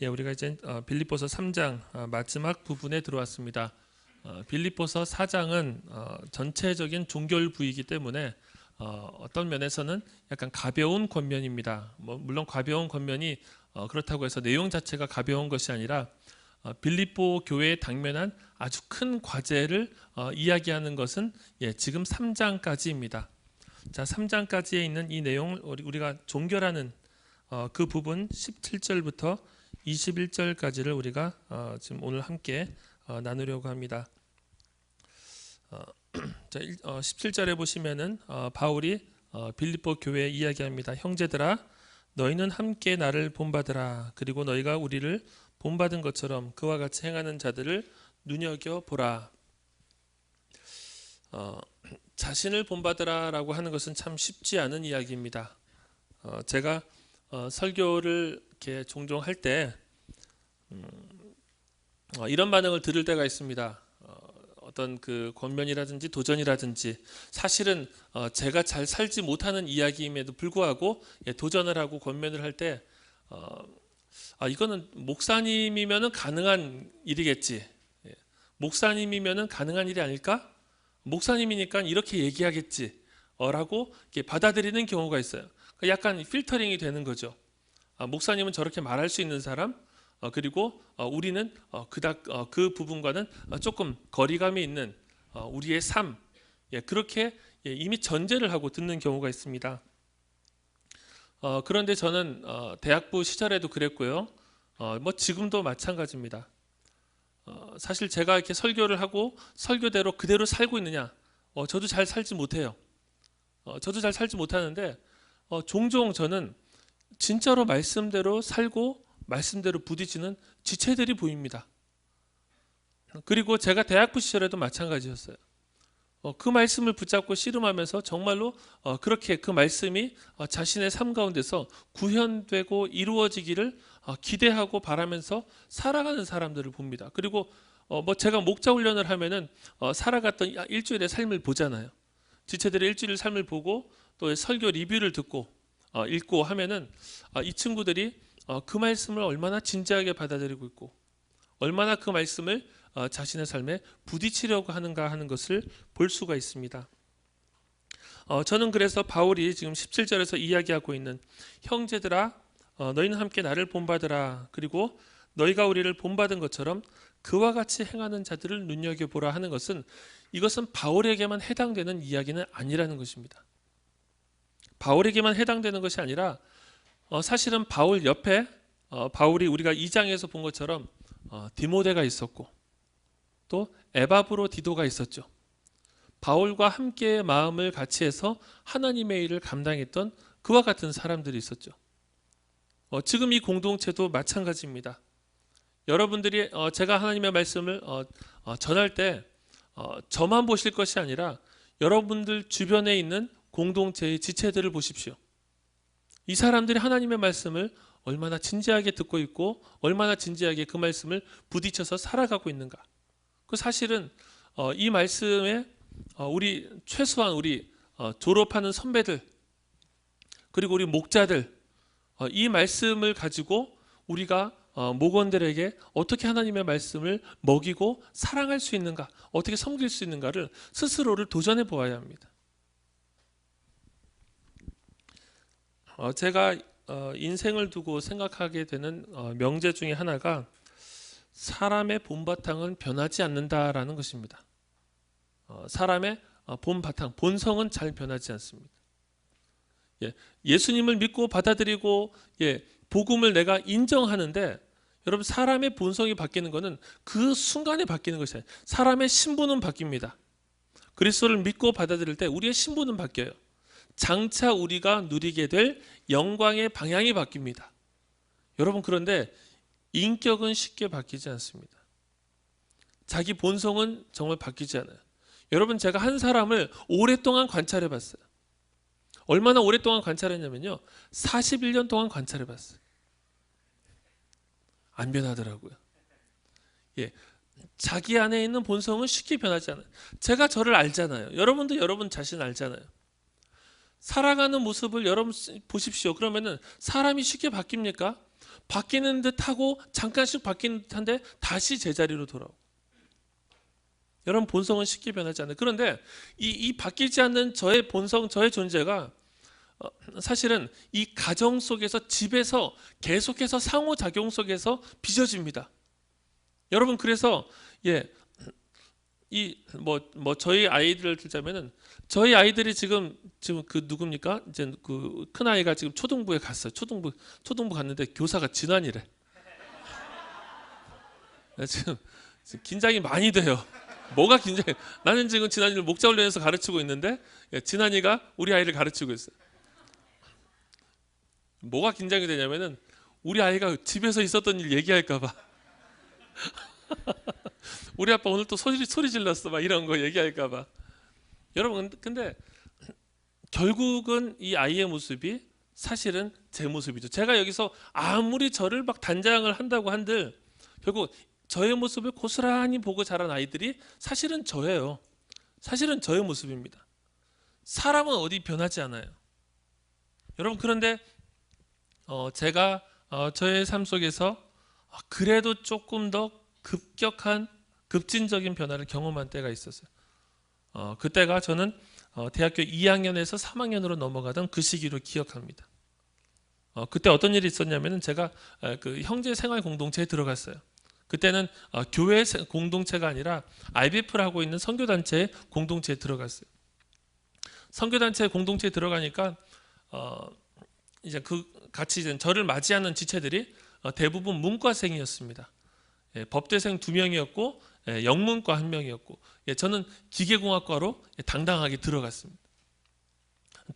우리가 이제 빌립보서 3장 마지막 부분에 들어왔습니다. 빌립보서 4장은 전체적인 종결부이기 때문에 어떤 면에서는 약간 가벼운 권면입니다. 물론 가벼운 권면이 그렇다고 해서 내용 자체가 가벼운 것이 아니라 빌립보 교회에 당면한 아주 큰 과제를 이야기하는 것은 지금 3장까지입니다. 자, 3장까지에 있는 이 내용을 우리가 종결하는 그 부분 17절부터 21절까지를 우리가 지금 오늘 함께 나누려고 합니다. 17절에 보시면은 바울이 빌립보 교회에 이야기합니다. 형제들아, 너희는 함께 나를 본받으라. 그리고 너희가 우리를 본받은 것처럼 그와 같이 행하는 자들을 눈여겨보라. 자신을 본받으라라고 하는 것은 참 쉽지 않은 이야기입니다. 제가 설교를 이렇게 종종 할 때 이런 반응을 들을 때가 있습니다. 어떤 그 권면이라든지 도전이라든지 사실은 제가 잘 살지 못하는 이야기임에도 불구하고 도전을 하고 권면을 할 때 이거는 목사님이면은 가능한 일이겠지. 목사님이면은 가능한 일이 아닐까? 목사님이니까 이렇게 얘기하겠지. 라고 받아들이는 경우가 있어요. 약간 필터링이 되는 거죠. 목사님은 저렇게 말할 수 있는 사람, 그리고 우리는 그닥 그 부분과는 조금 거리감이 있는 우리의 삶, 그렇게 이미 전제를 하고 듣는 경우가 있습니다. 그런데 저는 대학부 시절에도 그랬고요. 지금도 마찬가지입니다. 사실 제가 이렇게 설교를 하고 설교대로 그대로 살고 있느냐? 저도 잘 살지 못해요. 저도 잘 살지 못하는데 종종 저는 진짜로 말씀대로 살고 말씀대로 부딪히는 지체들이 보입니다. 그리고 제가 대학부 시절에도 마찬가지였어요. 그 말씀을 붙잡고 씨름하면서 정말로 그렇게 그 말씀이 자신의 삶 가운데서 구현되고 이루어지기를 기대하고 바라면서 살아가는 사람들을 봅니다. 그리고 제가 목자 훈련을 하면은 살아갔던 일주일의 삶을 보잖아요. 지체들의 일주일 삶을 보고 또 설교 리뷰를 듣고 읽고 하면은 이 친구들이 그 말씀을 얼마나 진지하게 받아들이고 있고 얼마나 그 말씀을 자신의 삶에 부딪히려고 하는가 하는 것을 볼 수가 있습니다. 저는 그래서 바울이 지금 17절에서 이야기하고 있는 형제들아, 너희는 함께 나를 본받으라. 그리고 너희가 우리를 본받은 것처럼 그와 같이 행하는 자들을 눈여겨보라 하는 것은 이것은 바울에게만 해당되는 이야기는 아니라는 것입니다. 바울에게만 해당되는 것이 아니라 사실은 바울 옆에 바울이 우리가 2장에서 본 것처럼 디모데가 있었고 또 에바브로디도가 있었죠. 바울과 함께 마음을 같이 해서 하나님의 일을 감당했던 그와 같은 사람들이 있었죠. 지금 이 공동체도 마찬가지입니다. 여러분들이 제가 하나님의 말씀을 전할 때 저만 보실 것이 아니라 여러분들 주변에 있는 공동체의 지체들을 보십시오. 이 사람들이 하나님의 말씀을 얼마나 진지하게 듣고 있고 얼마나 진지하게 그 말씀을 부딪혀서 살아가고 있는가. 그 사실은 이 말씀에 우리 최소한 우리 졸업하는 선배들 그리고 우리 목자들 이 말씀을 가지고 우리가 목원들에게 어떻게 하나님의 말씀을 먹이고 사랑할 수 있는가, 어떻게 섬길 수 있는가를 스스로를 도전해 보아야 합니다. 제가 인생을 두고 생각하게 되는 명제 중에 하나가 사람의 본바탕은 변하지 않는다라는 것입니다. 사람의 본바탕, 본성은 잘 변하지 않습니다. 예수님을 믿고 받아들이고 복음을 내가 인정하는데 여러분 사람의 본성이 바뀌는 것은 그 순간에 바뀌는 것이 아니에요. 사람의 신분은 바뀝니다. 그리스도를 믿고 받아들일 때 우리의 신분은 바뀌어요. 장차 우리가 누리게 될 영광의 방향이 바뀝니다. 여러분 그런데 인격은 쉽게 바뀌지 않습니다. 자기 본성은 정말 바뀌지 않아요. 여러분 제가 한 사람을 오랫동안 관찰해 봤어요. 얼마나 오랫동안 관찰했냐면요. 41년 동안 관찰해 봤어요. 안 변하더라고요. 자기 안에 있는 본성은 쉽게 변하지 않아요. 제가 저를 알잖아요. 여러분도 여러분 자신 알잖아요. 살아가는 모습을 여러분 보십시오. 그러면은 사람이 쉽게 바뀝니까? 바뀌는 듯하고 잠깐씩 바뀌는 듯한데 다시 제자리로 돌아오고. 여러분, 본성은 쉽게 변하지 않아요. 그런데 이 바뀌지 않는 저의 본성, 저의 존재가 사실은 이 가정 속에서, 집에서 계속해서 상호작용 속에서 빚어집니다. 여러분, 그래서 저희 아이들을 들자면은, 저희 아이들이 지금 그 누굽니까? 이제 그 큰 아이가 지금 초등부에 갔어요. 초등부 갔는데 교사가 진환이래. 지금 긴장이 많이 돼요. 뭐가 긴장해? 나는 지금 진환이를 목자훈련에서 가르치고 있는데 진환이가 우리 아이를 가르치고 있어요. 뭐가 긴장이 되냐면은 우리 아이가 집에서 있었던 일 얘기할까봐. 우리 아빠 오늘 또 소리 질렀어, 막 이런 거 얘기할까봐. 여러분, 근데 결국은 이 아이의 모습이 사실은 제 모습이죠. 제가 여기서 아무리 저를 막 단장을 한다고 한들 결국 저의 모습을 고스란히 보고 자란 아이들이 사실은 저예요. 사실은 저의 모습입니다. 사람은 어디 변하지 않아요. 여러분, 그런데 제가 저의 삶 속에서 그래도 조금 더 급격한 급진적인 변화를 경험한 때가 있었어요. 그때가 저는 대학교 2학년에서 3학년으로 넘어가던 그 시기로 기억합니다. 그때 어떤 일이 있었냐면은 제가 그 형제 생활 공동체에 들어갔어요. 그때는 교회 공동체가 아니라 IBF를 하고 있는 선교단체 공동체에 들어갔어요. 선교단체 공동체에 들어가니까 이제 같이 이제 저를 맞이하는 지체들이 대부분 문과생이었습니다. 법대생 2명이었고 영문과 1명이었고, 저는 기계공학과로 당당하게 들어갔습니다.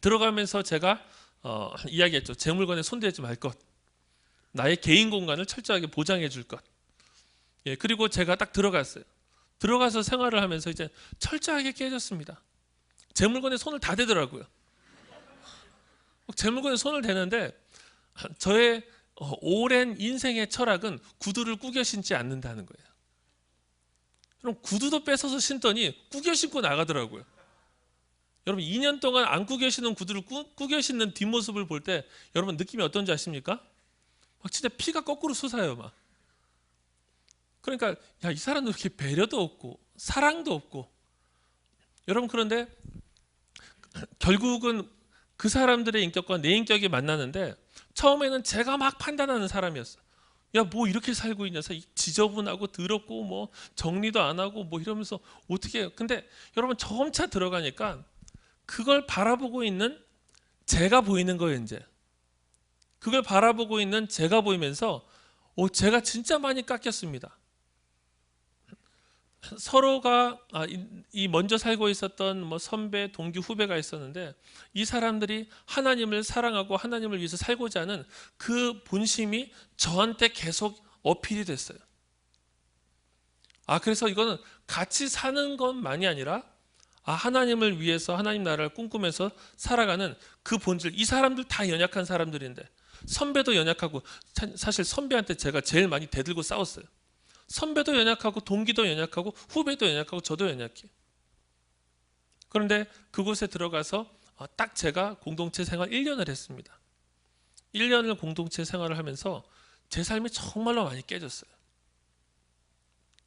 들어가면서 제가 이야기했죠. 제 물건에 손대지 말 것, 나의 개인 공간을 철저하게 보장해 줄 것. 그리고 제가 딱 들어갔어요. 들어가서 생활을 하면서 이제 철저하게 깨졌습니다. 제 물건에 손을 다 대더라고요. 제 물건에 손을 대는데 저의 오랜 인생의 철학은 구두를 꾸겨 신지 않는다는 거예요. 그럼 구두도 뺏어서 신더니 꾸겨 신고 나가더라고요. 여러분, 2년 동안 안 꾸겨 신은 구두를 꾸겨 신는 뒷모습을 볼 때 여러분 느낌이 어떤지 아십니까? 막 진짜 피가 거꾸로 솟아요, 막. 그러니까 이 사람도 이렇게 배려도 없고 사랑도 없고. 여러분, 그런데 결국은 그 사람들의 인격과 내 인격이 만나는데 처음에는 제가 막 판단하는 사람이었어요. 뭐 이렇게 살고 있냐, 지저분하고 더럽고 뭐 정리도 안 하고 뭐 이러면서 어떻게 해요. 근데 여러분, 점차 들어가니까 그걸 바라보고 있는 제가 보이는 거예요. 이제 그걸 바라보고 있는 제가 보이면서 제가 진짜 많이 깎였습니다. 서로가 이 먼저 살고 있었던 뭐 선배, 동기, 후배가 있었는데 이 사람들이 하나님을 사랑하고 하나님을 위해서 살고자 하는 그 본심이 저한테 계속 어필이 됐어요. 그래서 이거는 같이 사는 것만이 아니라 하나님을 위해서 하나님 나라를 꿈꾸면서 살아가는 그 본질. 이 사람들 다 연약한 사람들인데, 선배도 연약하고, 사실 선배한테 제가 제일 많이 대들고 싸웠어요. 선배도 연약하고 동기도 연약하고 후배도 연약하고 저도 연약해요. 그런데 그곳에 들어가서 딱 제가 공동체 생활 1년을 했습니다. 1년을 공동체 생활을 하면서 제 삶이 정말로 많이 깨졌어요.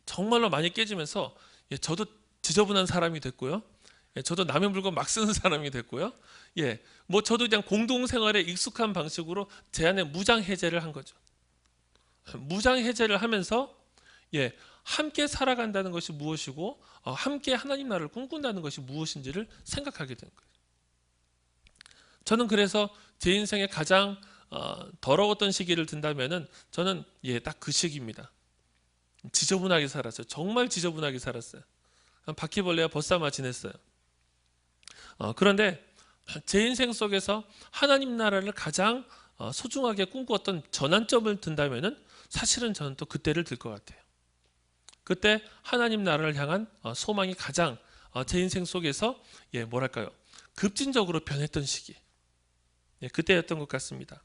정말로 많이 깨지면서 저도 지저분한 사람이 됐고요. 저도 남의 물건 막 쓰는 사람이 됐고요. 뭐 저도 그냥 공동생활에 익숙한 방식으로 제 안에 무장해제를 한 거죠. 무장해제를 하면서 함께 살아간다는 것이 무엇이고 함께 하나님 나라를 꿈꾼다는 것이 무엇인지를 생각하게 된 거예요. 저는 그래서 제 인생에 가장 더러웠던 시기를 든다면은 저는 딱 그 시기입니다. 지저분하게 살았어요. 정말 지저분하게 살았어요. 바퀴벌레와 벗삼아 지냈어요. 그런데 제 인생 속에서 하나님 나라를 가장 소중하게 꿈꾸었던 전환점을 든다면은 사실은 저는 또 그때를 들 것 같아요. 그때 하나님 나라를 향한 소망이 가장 제 인생 속에서 뭐랄까요, 급진적으로 변했던 시기, 그때였던 것 같습니다.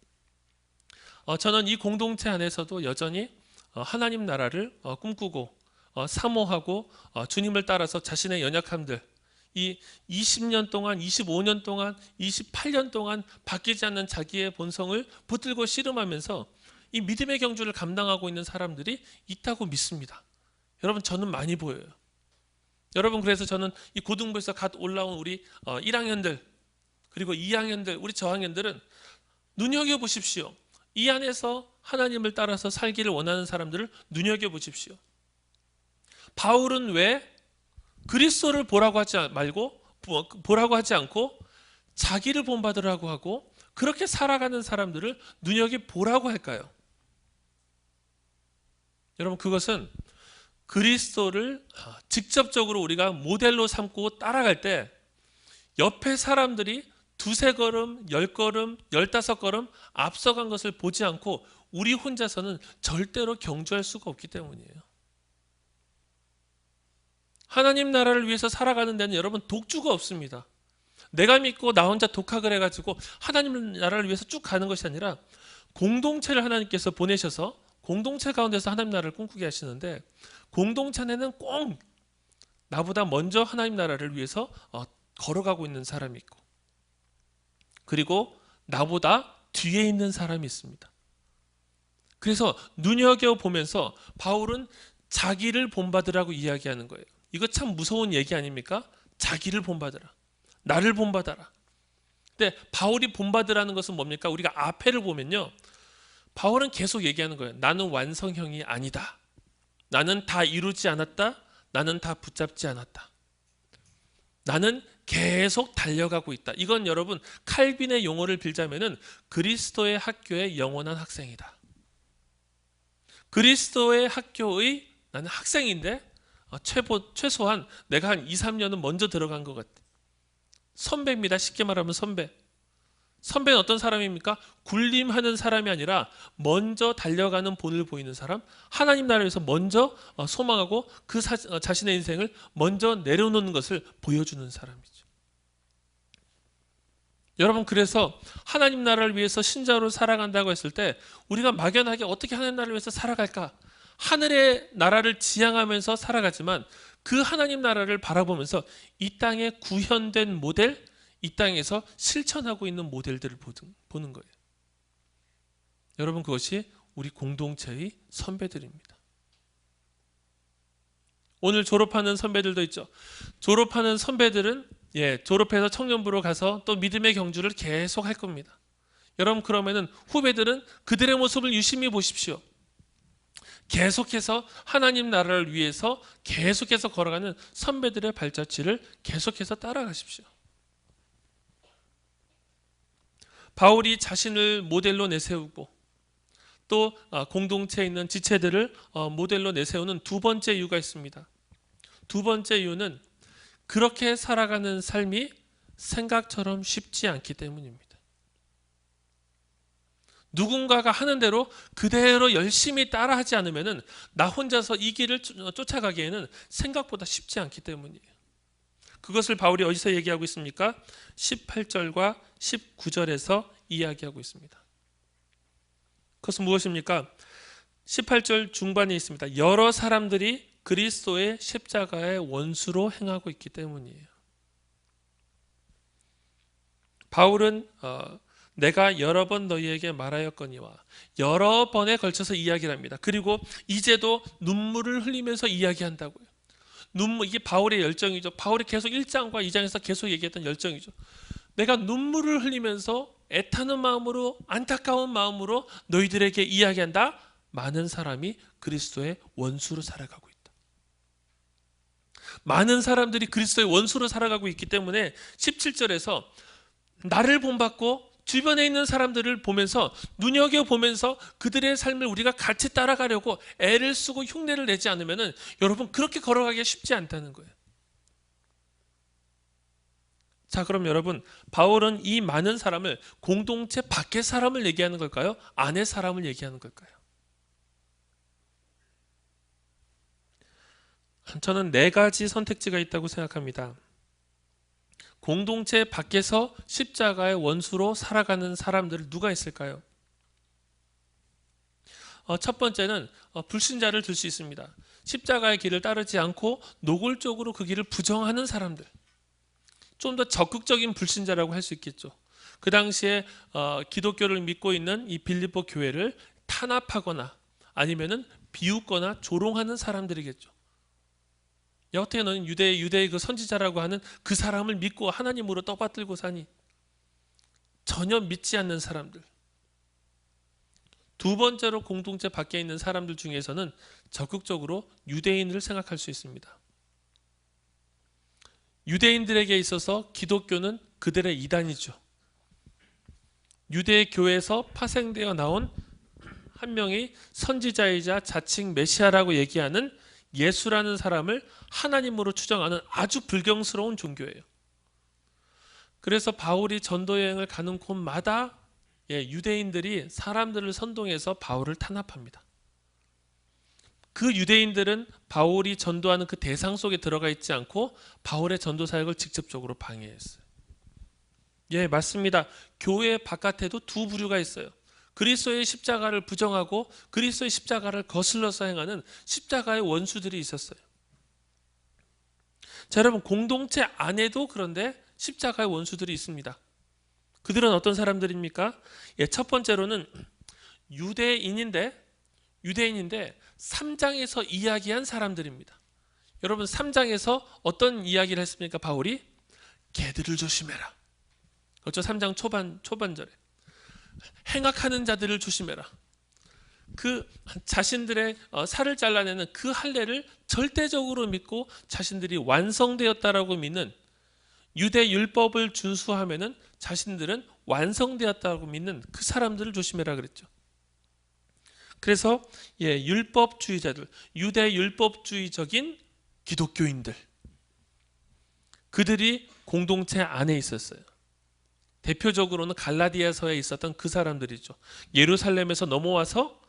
저는 이 공동체 안에서도 여전히 하나님 나라를 꿈꾸고 사모하고 주님을 따라서 자신의 연약함들, 이 20년 동안, 25년 동안, 28년 동안 바뀌지 않는 자기의 본성을 붙들고 씨름하면서 이 믿음의 경주를 감당하고 있는 사람들이 있다고 믿습니다. 여러분, 저는 많이 보여요. 여러분, 그래서 저는 이 고등부에서 갓 올라온 우리 1학년들 그리고 2학년들, 우리 저학년들은 눈여겨보십시오. 이 안에서 하나님을 따라서 살기를 원하는 사람들을 눈여겨보십시오. 바울은 왜 그리스도를 보라고 하지 않고 자기를 본받으라고 하고 그렇게 살아가는 사람들을 눈여겨보라고 할까요? 여러분, 그것은 그리스도를 직접적으로 우리가 모델로 삼고 따라갈 때 옆에 사람들이 두세 걸음, 10걸음, 15걸음 앞서간 것을 보지 않고 우리 혼자서는 절대로 경주할 수가 없기 때문이에요. 하나님 나라를 위해서 살아가는 데는 여러분 독주가 없습니다. 내가 믿고 나 혼자 독학을 해가지고 하나님 나라를 위해서 쭉 가는 것이 아니라 공동체를 하나님께서 보내셔서 공동체 가운데서 하나님 나라를 꿈꾸게 하시는데, 공동체 안에는 꼭 나보다 먼저 하나님 나라를 위해서 걸어가고 있는 사람이 있고, 그리고 나보다 뒤에 있는 사람이 있습니다. 그래서 눈여겨보면서 바울은 자기를 본받으라고 이야기하는 거예요. 이거 참 무서운 얘기 아닙니까? 자기를 본받으라, 나를 본받아라. 근데 바울이 본받으라는 것은 뭡니까? 우리가 앞에를 보면요, 바울은 계속 얘기하는 거예요. 나는 완성형이 아니다. 나는 다 이루지 않았다. 나는 다 붙잡지 않았다. 나는 계속 달려가고 있다. 이건 여러분 칼빈의 용어를 빌자면은 그리스도의 학교의 영원한 학생이다. 그리스도의 학교의 나는 학생인데 최소한 내가 한 2, 3년은 먼저 들어간 것 같아. 선배입니다. 쉽게 말하면 선배. 선배는 어떤 사람입니까? 군림하는 사람이 아니라 먼저 달려가는 본을 보이는 사람, 하나님 나라를 위해서 먼저 소망하고 그 자신의 인생을 먼저 내려놓는 것을 보여주는 사람이죠. 여러분, 그래서 하나님 나라를 위해서 신자로 살아간다고 했을 때 우리가 막연하게 어떻게 하나님 나라를 위해서 살아갈까? 하늘의 나라를 지향하면서 살아가지만 그 하나님 나라를 바라보면서 이 땅의 구현된 모델, 이 땅에서 실천하고 있는 모델들을 보는 거예요. 여러분, 그것이 우리 공동체의 선배들입니다. 오늘 졸업하는 선배들도 있죠. 졸업하는 선배들은 졸업해서 청년부로 가서 또 믿음의 경주를 계속 할 겁니다. 여러분, 그러면은 후배들은 그들의 모습을 유심히 보십시오. 계속해서 하나님 나라를 위해서 계속해서 걸어가는 선배들의 발자취를 계속해서 따라가십시오. 바울이 자신을 모델로 내세우고 또 공동체에 있는 지체들을 모델로 내세우는 두 번째 이유가 있습니다. 두 번째 이유는 그렇게 살아가는 삶이 생각처럼 쉽지 않기 때문입니다. 누군가가 하는 대로 그대로 열심히 따라하지 않으면 나 혼자서 이 길을 쫓아가기에는 생각보다 쉽지 않기 때문이에요. 그것을 바울이 어디서 얘기하고 있습니까? 18절과 19절에서 이야기하고 있습니다. 그것은 무엇입니까? 18절 중반에 있습니다. 여러 사람들이 그리스도의 십자가의 원수로 행하고 있기 때문이에요. 바울은 내가 여러 번 너희에게 말하였거니와 여러 번에 걸쳐서 이야기를 합니다. 그리고 이제도 눈물을 흘리면서 이야기한다고요. 이게 바울의 열정이죠. 바울이 계속 1장과 2장에서 계속 얘기했던 열정이죠. 내가 눈물을 흘리면서 애타는 마음으로, 안타까운 마음으로 너희들에게 이야기한다. 많은 사람이 그리스도의 원수로 살아가고 있다. 많은 사람들이 그리스도의 원수로 살아가고 있기 때문에 17절에서 나를 본받고 주변에 있는 사람들을 보면서 눈여겨보면서 그들의 삶을 우리가 같이 따라가려고 애를 쓰고 흉내를 내지 않으면 여러분 그렇게 걸어가기가 쉽지 않다는 거예요. 자, 그럼 여러분, 바울은 이 많은 사람을 공동체 밖의 사람을 얘기하는 걸까요? 안의 사람을 얘기하는 걸까요? 저는 네 가지 선택지가 있다고 생각합니다. 공동체 밖에서 십자가의 원수로 살아가는 사람들 누가 있을까요? 첫 번째는 불신자를 들 수 있습니다. 십자가의 길을 따르지 않고 노골적으로 그 길을 부정하는 사람들. 좀 더 적극적인 불신자라고 할 수 있겠죠. 그 당시에 기독교를 믿고 있는 이 빌립보 교회를 다 탄압하거나 아니면은 비웃거나 조롱하는 사람들이겠죠. 야, 어떻게 너는 유대의 그 선지자라고 하는 그 사람을 믿고 하나님으로 떠받들고 사니? 전혀 믿지 않는 사람들. 두 번째로 공동체 밖에 있는 사람들 중에서는 적극적으로 유대인을 생각할 수 있습니다. 유대인들에게 있어서 기독교는 그들의 이단이죠. 유대 교회에서 파생되어 나온 한 명의 선지자이자 자칭 메시아라고 얘기하는 예수라는 사람을 하나님으로 추정하는 아주 불경스러운 종교예요. 그래서 바울이 전도 여행을 가는 곳마다 유대인들이 사람들을 선동해서 바울을 탄압합니다. 그 유대인들은 바울이 전도하는 그 대상 속에 들어가 있지 않고 바울의 전도 사역을 직접적으로 방해했어요. 예, 맞습니다. 교회 바깥에도 두 부류가 있어요. 그리스도의 십자가를 부정하고 그리스도의 십자가를 거슬러서 행하는 십자가의 원수들이 있었어요. 자, 여러분, 공동체 안에도 그런데 십자가의 원수들이 있습니다. 그들은 어떤 사람들입니까? 예, 첫 번째로는 유대인인데 3장에서 이야기한 사람들입니다. 여러분, 3장에서 어떤 이야기를 했습니까? 바울이 개들을 조심해라. 그렇죠? 3장 초반절에 행악하는 자들을 조심해라. 그 자신들의 살을 잘라내는 그 할례를 절대적으로 믿고 자신들이 완성되었다라고 믿는, 유대 율법을 준수하면은 자신들은 완성되었다고 믿는 그 사람들을 조심해라 그랬죠. 그래서 율법주의자들, 유대 율법주의적인 기독교인들, 그들이 공동체 안에 있었어요. 대표적으로는 갈라디아서에 있었던 그 사람들이죠. 예루살렘에서 넘어와서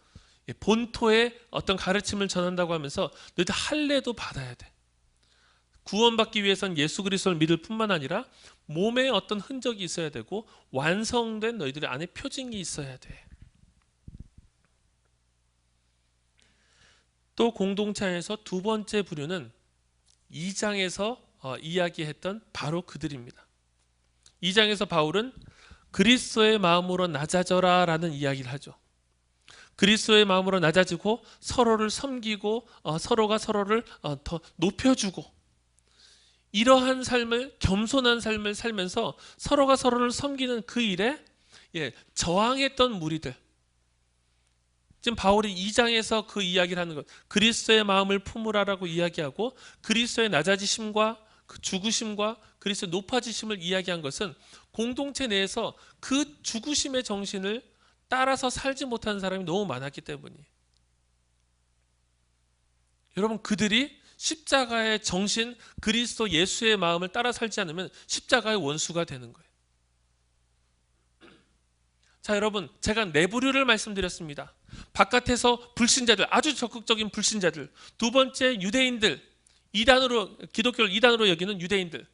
본토의 어떤 가르침을 전한다고 하면서 너희들 할례도 받아야 돼. 구원받기 위해서는 예수 그리스도를 믿을 뿐만 아니라 몸에 어떤 흔적이 있어야 되고 완성된 너희들의 안에 표징이 있어야 돼. 또 공동체 안에서 두 번째 부류는 2장에서 이야기했던 바로 그들입니다. 2장에서 바울은 그리스도의 마음으로 낮아져라 라는 이야기를 하죠. 그리스도의 마음으로 낮아지고 서로를 섬기고 서로가 서로를 더 높여주고, 이러한 삶을, 겸손한 삶을 살면서 서로가 서로를 섬기는 그 일에 저항했던 무리들, 지금 바울이 2장에서 그 이야기를 하는 것, 그리스도의 마음을 품으라라고 이야기하고 그리스도의 낮아지심과 그 죽으심과 그리스도의 높아지심을 이야기한 것은 공동체 내에서 그 죽으심의 정신을 따라서 살지 못하는 사람이 너무 많았기 때문이에요. 여러분, 그들이 십자가의 정신, 그리스도 예수의 마음을 따라 살지 않으면 십자가의 원수가 되는 거예요. 자, 여러분, 제가 네 부류를 말씀드렸습니다. 바깥에서 불신자들, 아주 적극적인 불신자들. 두 번째, 유대인들, 기독교를 2단으로 여기는 유대인들.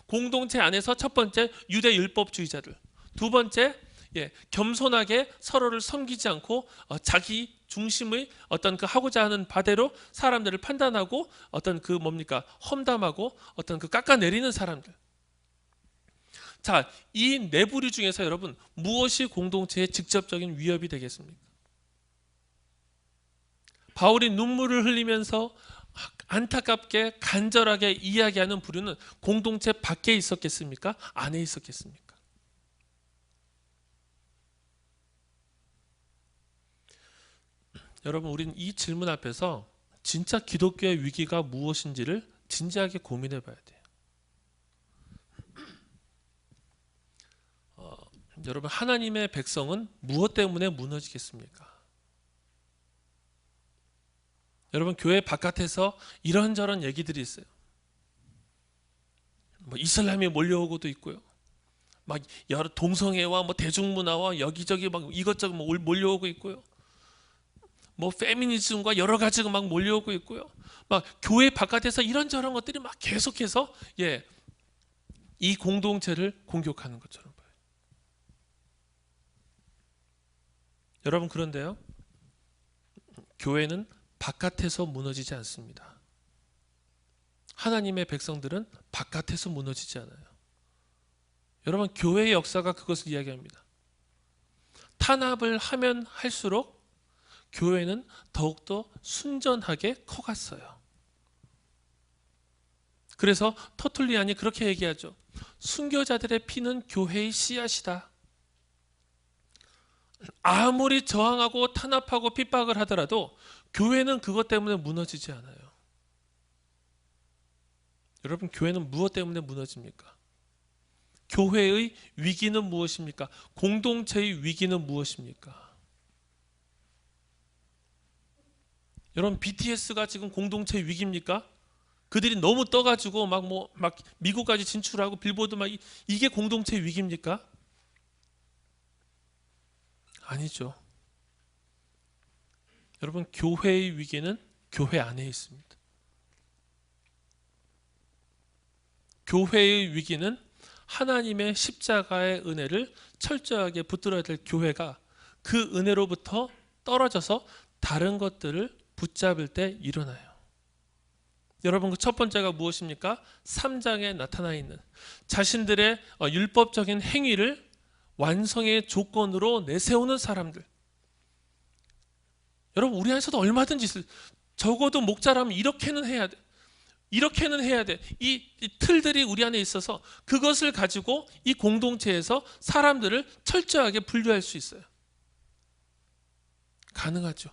공동체 안에서 첫 번째, 유대 율법주의자들. 두 번째, 겸손하게 서로를 섬기지 않고 자기 중심의 어떤 그 하고자 하는 바대로 사람들을 판단하고 어떤 그 험담하고 어떤 그 깎아내리는 사람들. 자, 이 네 부류 중에서 여러분, 무엇이 공동체의 직접적인 위협이 되겠습니까? 바울이 눈물을 흘리면서 안타깝게 간절하게 이야기하는 부류는 공동체 밖에 있었겠습니까? 안에 있었겠습니까? 여러분, 우리는 이 질문 앞에서 진짜 기독교의 위기가 무엇인지를 진지하게 고민해 봐야 돼요. 여러분, 하나님의 백성은 무엇 때문에 무너지겠습니까? 여러분, 교회 바깥에서 이런저런 얘기들이 있어요. 이슬람이 몰려오고도 있고요. 여러 동성애와 대중문화와 여기저기 이것저것 몰려오고 있고요. 페미니즘과 여러 가지가 몰려오고 있고요. 교회 바깥에서 이런저런 것들이 계속해서 이 공동체를 공격하는 것처럼 보여요. 여러분, 그런데요, 교회는 바깥에서 무너지지 않습니다. 하나님의 백성들은 바깥에서 무너지지 않아요. 여러분, 교회의 역사가 그것을 이야기합니다. 탄압을 하면 할수록 교회는 더욱더 순전하게 커갔어요. 그래서 터툴리안이 그렇게 얘기하죠. 순교자들의 피는 교회의 씨앗이다. 아무리 저항하고 탄압하고 핍박을 하더라도 교회는 그것 때문에 무너지지 않아요. 여러분, 교회는 무엇 때문에 무너집니까? 교회의 위기는 무엇입니까? 공동체의 위기는 무엇입니까? 여러분, BTS가 지금 공동체 위기입니까? 그들이 너무 떠가지고 막 미국까지 진출하고 빌보드 이게 공동체 위기입니까? 아니죠. 여러분, 교회의 위기는 교회 안에 있습니다. 교회의 위기는 하나님의 십자가의 은혜를 철저하게 붙들어야 될 교회가 그 은혜로부터 떨어져서 다른 것들을 붙잡을 때 일어나요. 여러분, 그 첫 번째가 무엇입니까? 3장에 나타나 있는 자신들의 율법적인 행위를 완성의 조건으로 내세우는 사람들. 여러분, 우리 안에서도 얼마든지 적어도 목자라면 이렇게는 해야 돼. 이렇게는 해야 돼. 이 틀들이 우리 안에 있어서 그것을 가지고 이 공동체에서 사람들을 철저하게 분류할 수 있어요. 가능하죠.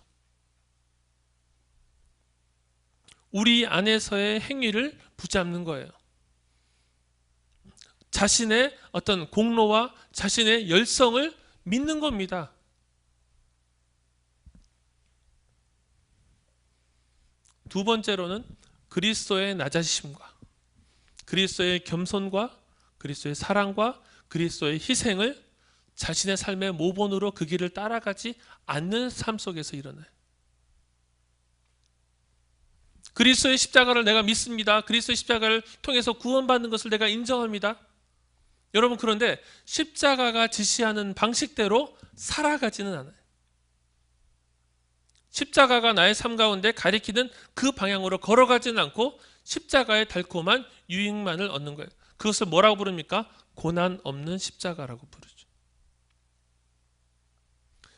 우리 안에서의 행위를 붙잡는 거예요. 자신의 어떤 공로와 자신의 열성을 믿는 겁니다. 두 번째로는 그리스도의 낮아지심과 그리스도의 겸손과 그리스도의 사랑과 그리스도의 희생을 자신의 삶의 모본으로 그 길을 따라가지 않는 삶 속에서 일어나요. 그리스도의 십자가를 내가 믿습니다. 그리스도의 십자가를 통해서 구원받는 것을 내가 인정합니다. 여러분, 그런데 십자가가 지시하는 방식대로 살아가지는 않아요. 십자가가 나의 삶 가운데 가리키는 그 방향으로 걸어가지는 않고 십자가의 달콤한 유익만을 얻는 거예요. 그것을 뭐라고 부릅니까? 고난 없는 십자가라고 부르죠.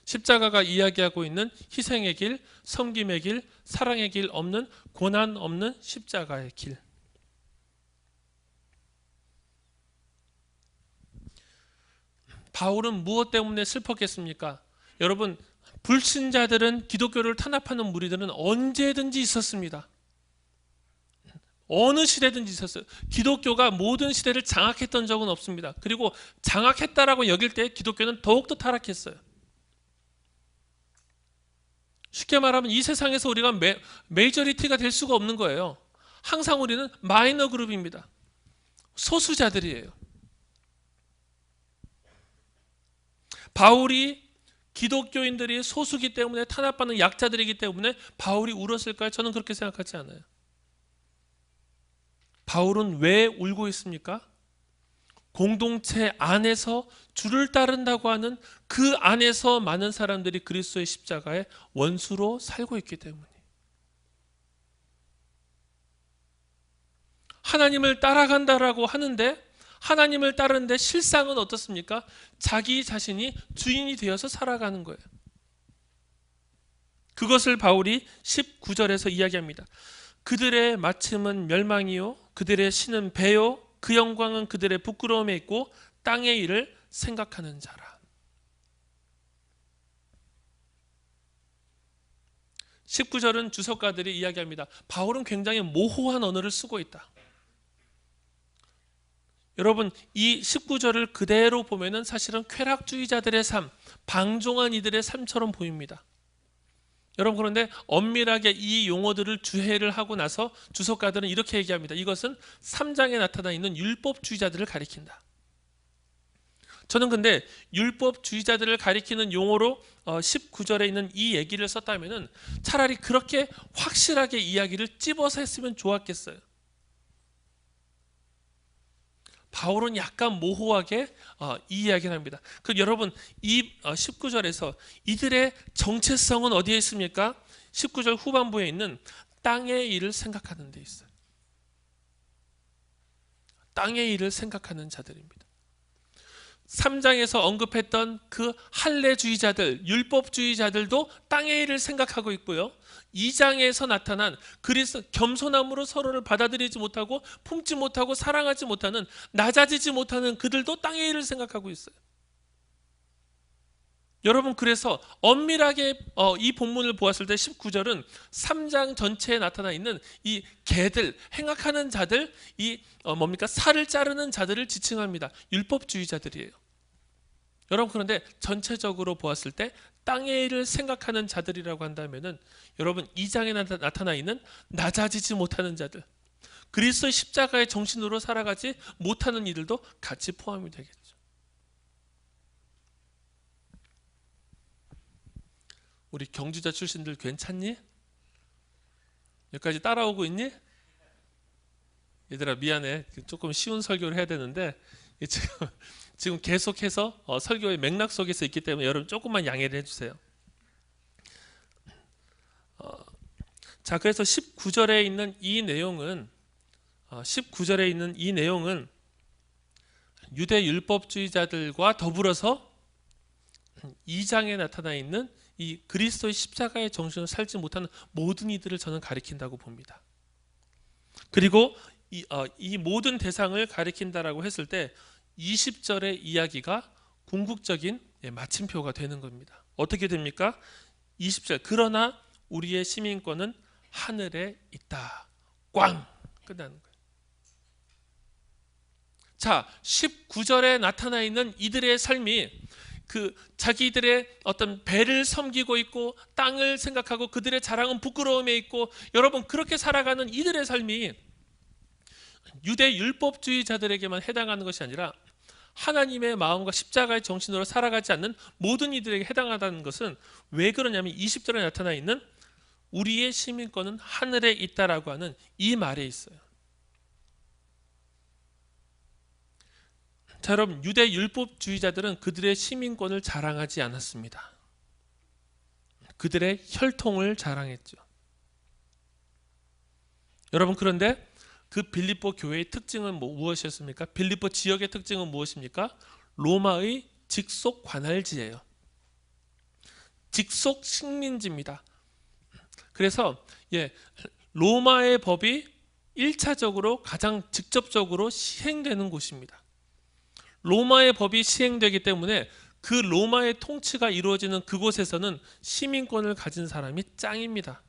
십자가가 이야기하고 있는 희생의 길, 섬김의 길, 사랑의 길 없는 고난 없는 십자가의 길. 바울은 무엇 때문에 슬펐겠습니까? 여러분, 불신자들은 기독교를 탄압하는 무리들은 언제든지 있었습니다. 어느 시대든지 있었어요. 기독교가 모든 시대를 장악했던 적은 없습니다. 그리고 장악했다라고 여길 때 기독교는 더욱더 타락했어요. 쉽게 말하면 이 세상에서 우리가 메이저리티가 될 수가 없는 거예요. 항상 우리는 마이너 그룹입니다. 소수자들이에요. 바울이 기독교인들이 소수기 때문에 탄압받는 약자들이기 때문에 바울이 울었을까요? 저는 그렇게 생각하지 않아요. 바울은 왜 울고 있습니까? 공동체 안에서 주를 따른다고 하는 그 안에서 많은 사람들이 그리스도의 십자가의 원수로 살고 있기 때문이에요. 하나님을 따라간다라고 하는데 하나님을 따르는데 실상은 어떻습니까? 자기 자신이 주인이 되어서 살아가는 거예요. 그것을 바울이 19절에서 이야기합니다. 그들의 마침은 멸망이요 그들의 신은 배요 그 영광은 그들의 부끄러움에 있고 땅의 일을 생각하는 자라. 19절은 주석가들이 이야기합니다. 바울은 굉장히 모호한 언어를 쓰고 있다. 여러분, 이 19절을 그대로 보면은 사실은 쾌락주의자들의 삶, 방종한 이들의 삶처럼 보입니다. 여러분, 그런데 엄밀하게 이 용어들을 주해를 하고 나서 주석가들은 이렇게 얘기합니다. 이것은 3장에 나타나 있는 율법주의자들을 가리킨다. 저는 근데 율법주의자들을 가리키는 용어로 19절에 있는 이 얘기를 썼다면은 차라리 그렇게 확실하게 이야기를 찝어서 했으면 좋았겠어요. 바울은 약간 모호하게 이 이야기를 합니다. 여러분, 이 19절에서 이들의 정체성은 어디에 있습니까? 19절 후반부에 있는 땅의 일을 생각하는 데 있어요. 땅의 일을 생각하는 자들입니다. 3장에서 언급했던 그 할례주의자들, 율법주의자들도 땅의 일을 생각하고 있고요. 2장에서 나타난 그리스도 겸손함으로 서로를 받아들이지 못하고 품지 못하고 사랑하지 못하는, 낮아지지 못하는 그들도 땅의 일을 생각하고 있어요. 여러분, 그래서 엄밀하게 이 본문을 보았을 때 19절은 3장 전체에 나타나 있는 이 개들, 행악하는 자들, 이 뭡니까? 살을 자르는 자들을 지칭합니다. 율법주의자들이에요. 여러분, 그런데 전체적으로 보았을 때 땅의 일을 생각하는 자들이라고 한다면은, 여러분 2장에 나타나 있는 낮아지지 못하는 자들, 그리스도의 십자가의 정신으로 살아가지 못하는 이들도 같이 포함이 되겠죠. 우리 경주자 출신들 괜찮니? 여기까지 따라오고 있니? 얘들아 미안해, 조금 쉬운 설교를 해야 되는데 지금 계속해서 설교의 맥락 속에서 있기 때문에 여러분 조금만 양해를 해주세요. 자, 그래서 19절에 있는 이 내용은 19절에 있는 이 내용은 유대 율법주의자들과 더불어서 2장에 나타나 있는 이 그리스도의 십자가의 정신을 살지 못하는 모든 이들을 저는 가리킨다고 봅니다. 그리고 이 모든 대상을 가리킨다라고 했을 때 20절의 이야기가 궁극적인 마침표가 되는 겁니다. 어떻게 됩니까? 20절, 그러나 우리의 시민권은 하늘에 있다. 꽝! 끝나는 거예요. 자, 19절에 나타나 있는 이들의 삶이 그 자기들의 어떤 배를 섬기고 있고 땅을 생각하고 그들의 자랑은 부끄러움에 있고, 여러분 그렇게 살아가는 이들의 삶이 유대 율법주의자들에게만 해당하는 것이 아니라 하나님의 마음과 십자가의 정신으로 살아가지 않는 모든 이들에게 해당하다는 것은 왜 그러냐면 20절에 나타나 있는 우리의 시민권은 하늘에 있다라고 하는 이 말에 있어요. 자, 여러분 유대 율법주의자들은 그들의 시민권을 자랑하지 않았습니다. 그들의 혈통을 자랑했죠. 여러분, 그런데 그 빌립보 교회의 특징은 무엇이었습니까? 빌립보 지역의 특징은 무엇입니까? 로마의 직속 관할지예요. 직속 식민지입니다. 그래서 로마의 법이 1차적으로 가장 직접적으로 시행되는 곳입니다. 로마의 법이 시행되기 때문에 그 로마의 통치가 이루어지는 그곳에서는 시민권을 가진 사람이 짱입니다.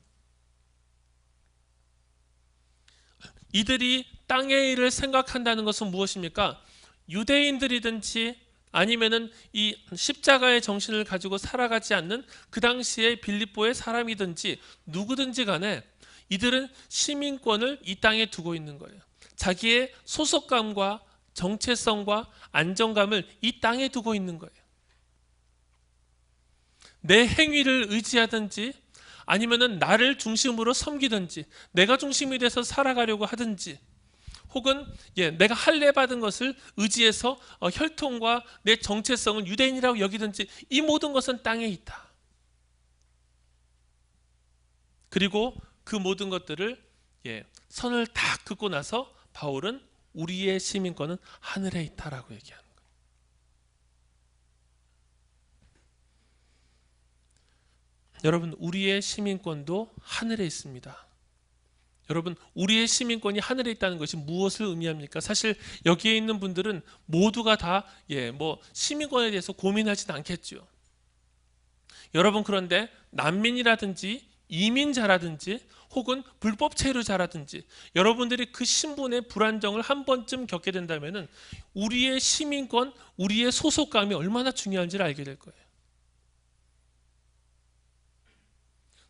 이들이 땅의 일을 생각한다는 것은 무엇입니까? 유대인들이든지 아니면은 이 십자가의 정신을 가지고 살아가지 않는 그 당시의 빌립보의 사람이든지 누구든지 간에 이들은 시민권을 이 땅에 두고 있는 거예요. 자기의 소속감과 정체성과 안정감을 이 땅에 두고 있는 거예요. 내 행위를 의지하든지 아니면은 나를 중심으로 섬기든지 내가 중심이 돼서 살아가려고 하든지, 혹은 내가 할례 받은 것을 의지해서 혈통과 내 정체성을 유대인이라고 여기든지, 이 모든 것은 땅에 있다. 그리고 그 모든 것들을 선을 다 긋고 나서 바울은 우리의 시민권은 하늘에 있다라고 얘기하는 거예요. 여러분, 우리의 시민권도 하늘에 있습니다. 여러분, 우리의 시민권이 하늘에 있다는 것이 무엇을 의미합니까? 사실 여기에 있는 분들은 모두가 다 시민권에 대해서 고민하지는 않겠죠. 여러분, 그런데 난민이라든지 이민자라든지 혹은 불법 체류자라든지 여러분들이 그 신분의 불안정을 한 번쯤 겪게 된다면은 우리의 시민권, 우리의 소속감이 얼마나 중요한지를 알게 될 거예요.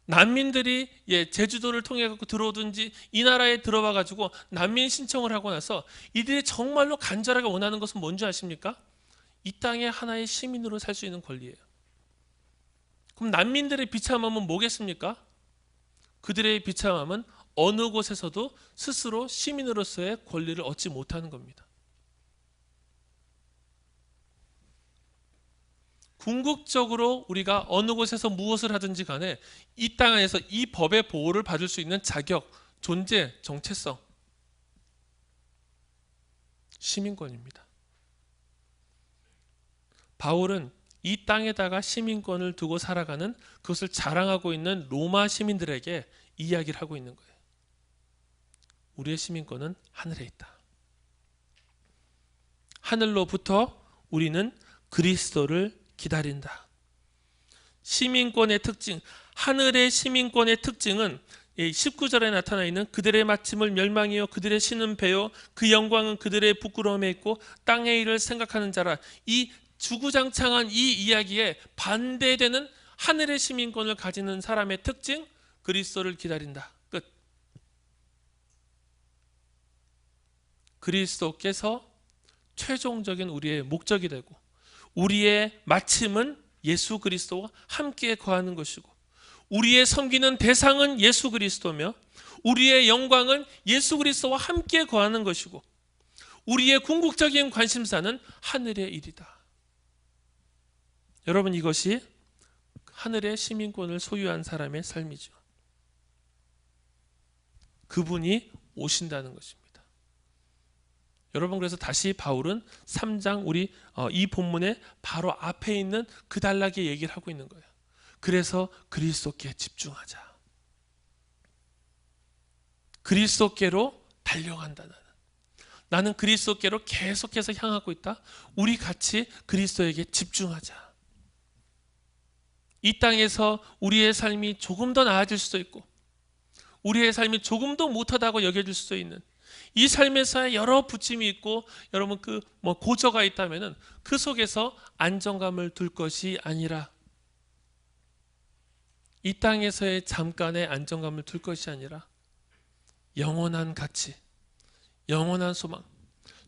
난민들이 제주도를 통해 갖고 들어오든지 이 나라에 들어와 가지고 난민 신청을 하고 나서 이들이 정말로 간절하게 원하는 것은 뭔지 아십니까? 이 땅의 하나의 시민으로 살 수 있는 권리예요. 그럼 난민들의 비참함은 뭐겠습니까? 그들의 비참함은 어느 곳에서도 스스로 시민으로서의 권리를 얻지 못하는 겁니다. 궁극적으로 우리가 어느 곳에서 무엇을 하든지 간에 이 땅 안에서 이 법의 보호를 받을 수 있는 자격, 존재, 정체성, 시민권입니다. 바울은 이 땅에다가 시민권을 두고 살아가는, 그것을 자랑하고 있는 로마 시민들에게 이야기를 하고 있는 거예요. 우리의 시민권은 하늘에 있다. 하늘로부터 우리는 그리스도를 기다린다. 시민권의 특징, 하늘의 시민권의 특징은 19절에 나타나 있는 그들의 마침을 멸망이요 그들의 신은 배요 그 영광은 그들의 부끄러움에 있고 땅의 일을 생각하는 자라. 이 주구장창한 이 이야기에 반대되는 하늘의 시민권을 가지는 사람의 특징, 그리스도를 기다린다. 끝. 그리스도께서 최종적인 우리의 목적이 되고 우리의 마침은 예수 그리스도와 함께 거하는 것이고 우리의 섬기는 대상은 예수 그리스도며 우리의 영광은 예수 그리스도와 함께 거하는 것이고 우리의 궁극적인 관심사는 하늘의 일이다. 여러분, 이것이 하늘의 시민권을 소유한 사람의 삶이죠. 그분이 오신다는 것입니다. 여러분, 그래서 다시 바울은 3장 우리 이 본문의 바로 앞에 있는 그 단락의 얘기를 하고 있는 거예요. 그래서 그리스도께 집중하자. 그리스도께로 달려간다. 나는 그리스도께로 계속해서 향하고 있다. 우리 같이 그리스도에게 집중하자. 이 땅에서 우리의 삶이 조금 더 나아질 수도 있고 우리의 삶이 조금 더 못하다고 여겨질 수도 있는 이 삶에서의 여러 부침이 있고 여러분 고저가 있다면은 그 속에서 안정감을 둘 것이 아니라 이 땅에서의 잠깐의 안정감을 둘 것이 아니라 영원한 가치, 영원한 소망,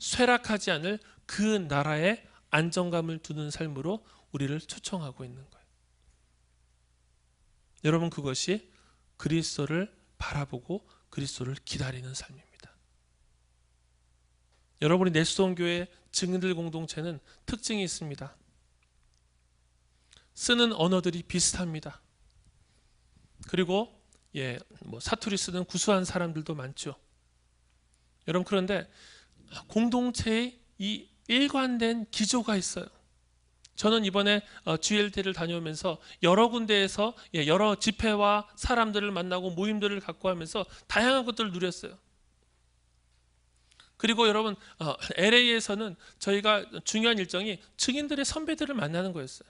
쇠락하지 않을 그 나라의 안정감을 두는 삶으로 우리를 초청하고 있는 거예요. 여러분, 그것이 그리스도를 바라보고 그리스도를 기다리는 삶입니다. 여러분이 내수동교회 증인들 공동체는 특징이 있습니다. 쓰는 언어들이 비슷합니다. 그리고 사투리 쓰는 구수한 사람들도 많죠. 여러분, 그런데 공동체의 이 일관된 기조가 있어요. 저는 이번에 GLT를 다녀오면서 여러 군데에서 여러 집회와 사람들을 만나고 모임들을 갖고 하면서 다양한 것들을 누렸어요. 그리고 여러분, LA에서는 저희가 중요한 일정이 증인들의 선배들을 만나는 거였어요.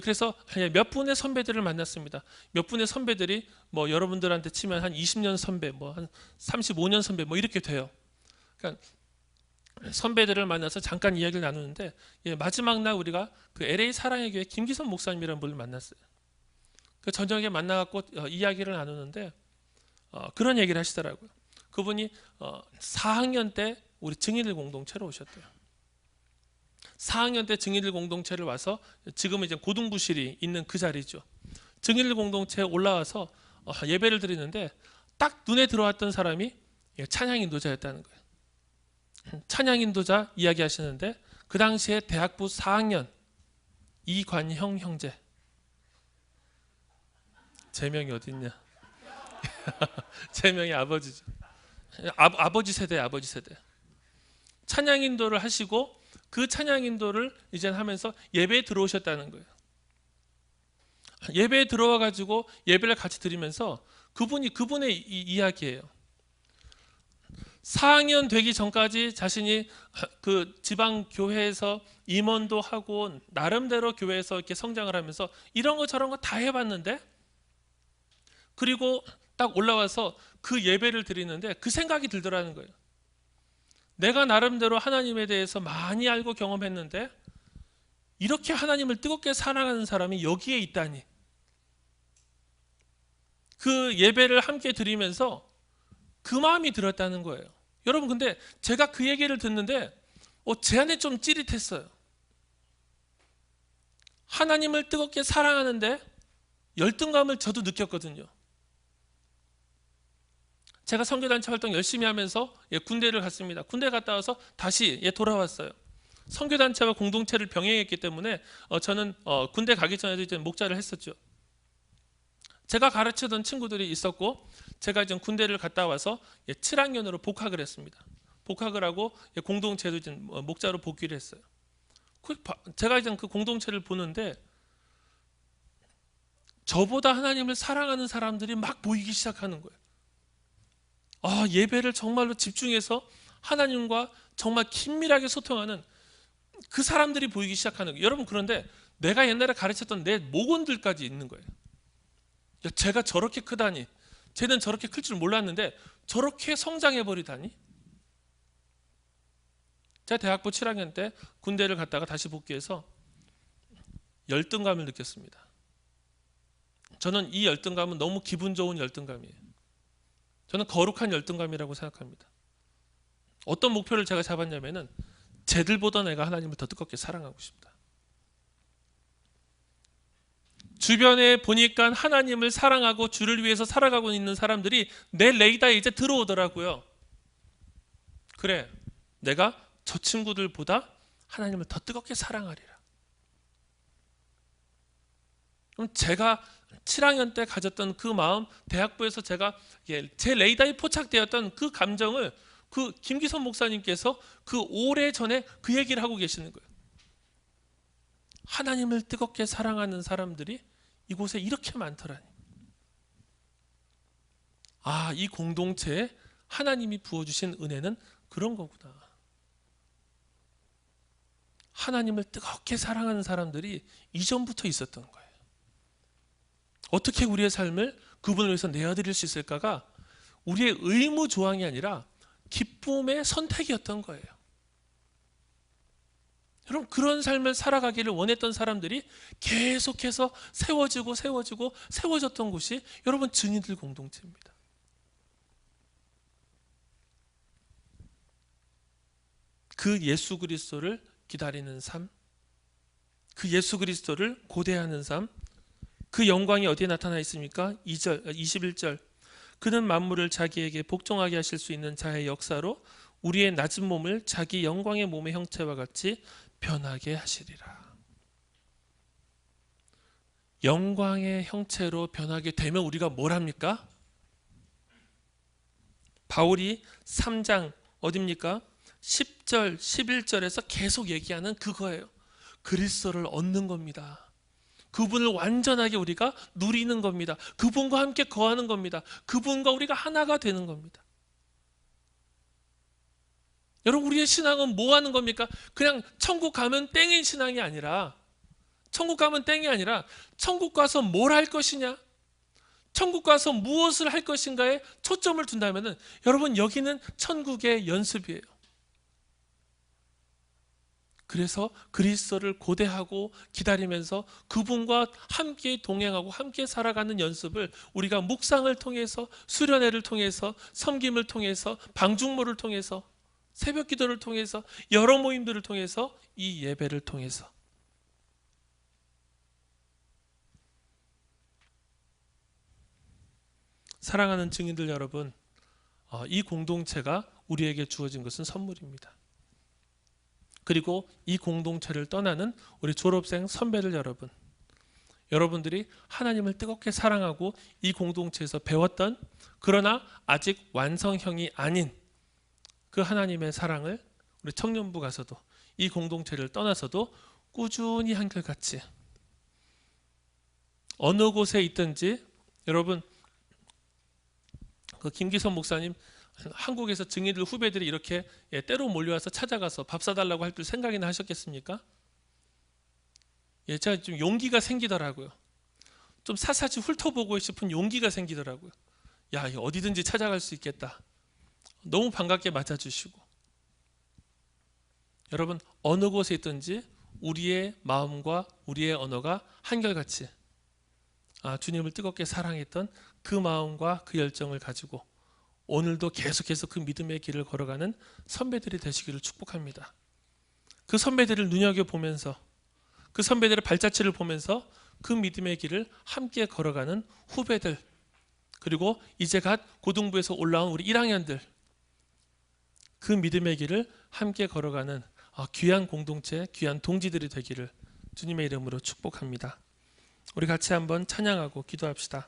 그래서 몇 분의 선배들을 만났습니다. 몇 분의 선배들이 여러분들한테 치면 한 20년 선배, 한 35년 선배 이렇게 돼요. 그러니까 선배들을 만나서 잠깐 이야기를 나누는데 마지막 날 우리가 그 LA 사랑의 교회 김기선 목사님이라는 분을 만났어요. 그 저녁에 만나갖고 이야기를 나누는데 그런 얘기를 하시더라고요. 그분이 4학년 때 우리 증인들 공동체로 오셨대요. 4학년 때 증인들 공동체를 와서 지금은 이제 고등부실이 있는 그 자리죠. 증인들 공동체에 올라와서 예배를 드리는데 딱 눈에 들어왔던 사람이 찬양 인도자였다는 거예요. 찬양 인도자 이야기하시는데 그 당시에 대학부 4학년 이관형 형제. 제명이 어딨냐? 제명이 아버지죠. 아버지 세대. 찬양 인도를 하시고 그 찬양 인도를 이제 하면서 예배에 들어오셨다는 거예요. 예배에 들어와 가지고 예배를 같이 드리면서 그분의 이야기예요. 4학년 되기 전까지 자신이 그 지방 교회에서 임원도 하고 나름대로 교회에서 이렇게 성장을 하면서 이런 거 저런 거 다 해봤는데 그리고 딱 올라와서 그 예배를 드리는데 그 생각이 들더라는 거예요. 내가 나름대로 하나님에 대해서 많이 알고 경험했는데 이렇게 하나님을 뜨겁게 사랑하는 사람이 여기에 있다니. 그 예배를 함께 드리면서 그 마음이 들었다는 거예요. 여러분, 근데 제가 그 얘기를 듣는데 제 안에 좀 찌릿했어요. 하나님을 뜨겁게 사랑하는데 열등감을 저도 느꼈거든요. 제가 선교단체 활동 열심히 하면서 군대를 갔습니다. 군대 갔다 와서 다시 돌아왔어요. 선교단체와 공동체를 병행했기 때문에 저는 군대 가기 전에도 이제 목자를 했었죠. 제가 가르치던 친구들이 있었고 제가 이제 군대를 갔다 와서 7학년으로 복학을 했습니다. 복학을 하고 공동체도 이제 목자로 복귀를 했어요. 제가 이제 그 공동체를 보는데 저보다 하나님을 사랑하는 사람들이 막 모이기 시작하는 거예요. 예배를 정말로 집중해서 하나님과 정말 긴밀하게 소통하는 그 사람들이 보이기 시작하는 거예요. 여러분, 그런데 내가 옛날에 가르쳤던 내 모건들까지 있는 거예요. 제가 저렇게 크다니, 쟤는 저렇게 클 줄 몰랐는데 저렇게 성장해 버리다니. 제가 대학부 7학년 때 군대를 갔다가 다시 복귀해서 열등감을 느꼈습니다. 저는 이 열등감은 너무 기분 좋은 열등감이에요. 저는 거룩한 열등감이라고 생각합니다. 어떤 목표를 제가 잡았냐면은 쟤들보다 내가 하나님을 더 뜨겁게 사랑하고 싶다. 주변에 보니까 하나님을 사랑하고 주를 위해서 살아가고 있는 사람들이 내 레이더에 이제 들어오더라고요. 그래, 내가 저 친구들보다 하나님을 더 뜨겁게 사랑하리라. 그럼 제가 7학년 때 가졌던 그 마음, 대학부에서 제가 제 레이더에 포착되었던 그 감정을 그 김기선 목사님께서 그 오래전에 그 얘기를 하고 계시는 거예요. 하나님을 뜨겁게 사랑하는 사람들이 이곳에 이렇게 많더라니. 이 공동체에 하나님이 부어주신 은혜는 그런 거구나. 하나님을 뜨겁게 사랑하는 사람들이 이전부터 있었던 거예요. 어떻게 우리의 삶을 그분을 위해서 내어드릴 수 있을까가 우리의 의무 조항이 아니라 기쁨의 선택이었던 거예요. 여러분, 그런 삶을 살아가기를 원했던 사람들이 계속해서 세워졌던 곳이 여러분 증인들 공동체입니다. 그 예수 그리스도를 기다리는 삶, 그 예수 그리스도를 고대하는 삶, 그 영광이 어디에 나타나 있습니까? 21절. 그는 만물을 자기에게 복종하게 하실 수 있는 자의 역사로 우리의 낮은 몸을 자기 영광의 몸의 형체와 같이 변하게 하시리라. 영광의 형체로 변하게 되면 우리가 뭘 합니까? 바울이 3장 어딥니까? 10절, 11절에서 계속 얘기하는 그거예요. 그리스도를 얻는 겁니다. 그분을 완전하게 우리가 누리는 겁니다. 그분과 함께 거하는 겁니다. 그분과 우리가 하나가 되는 겁니다. 여러분, 우리의 신앙은 뭐 하는 겁니까? 그냥 천국 가면 땡인 신앙이 아니라, 천국 가면 땡이 아니라 천국 가서 뭘 할 것이냐, 천국 가서 무엇을 할 것인가에 초점을 둔다면은 여러분, 여기는 천국의 연습이에요. 그래서 그리스도를 고대하고 기다리면서 그분과 함께 동행하고 함께 살아가는 연습을 우리가 묵상을 통해서, 수련회를 통해서, 섬김을 통해서, 방중모를 통해서, 새벽 기도를 통해서, 여러 모임들을 통해서, 이 예배를 통해서 사랑하는 증인들 여러분, 이 공동체가 우리에게 주어진 것은 선물입니다. 그리고 이 공동체를 떠나는 우리 졸업생 선배들 여러분, 여러분들이 하나님을 뜨겁게 사랑하고 이 공동체에서 배웠던, 그러나 아직 완성형이 아닌 그 하나님의 사랑을 우리 청년부 가서도, 이 공동체를 떠나서도 꾸준히 한결같이 어느 곳에 있든지, 여러분 그 김기선 목사님 한국에서 증인들 후배들이 이렇게 때로 몰려와서 찾아가서 밥 사달라고 할 줄 생각이나 하셨겠습니까? 제가 좀 용기가 생기더라고요. 좀 사사지 훑어보고 싶은 용기가 생기더라고요. 야, 어디든지 찾아갈 수 있겠다. 너무 반갑게 맞아주시고, 여러분 어느 곳에 있든지 우리의 마음과 우리의 언어가 한결같이 주님을 뜨겁게 사랑했던 그 마음과 그 열정을 가지고 오늘도 계속해서 그 믿음의 길을 걸어가는 선배들이 되시기를 축복합니다. 그 선배들을 눈여겨보면서, 그 선배들의 발자취를 보면서 그 믿음의 길을 함께 걸어가는 후배들, 그리고 이제 갓 고등부에서 올라온 우리 1학년들, 그 믿음의 길을 함께 걸어가는 귀한 공동체, 귀한 동지들이 되기를 주님의 이름으로 축복합니다. 우리 같이 한번 찬양하고 기도합시다.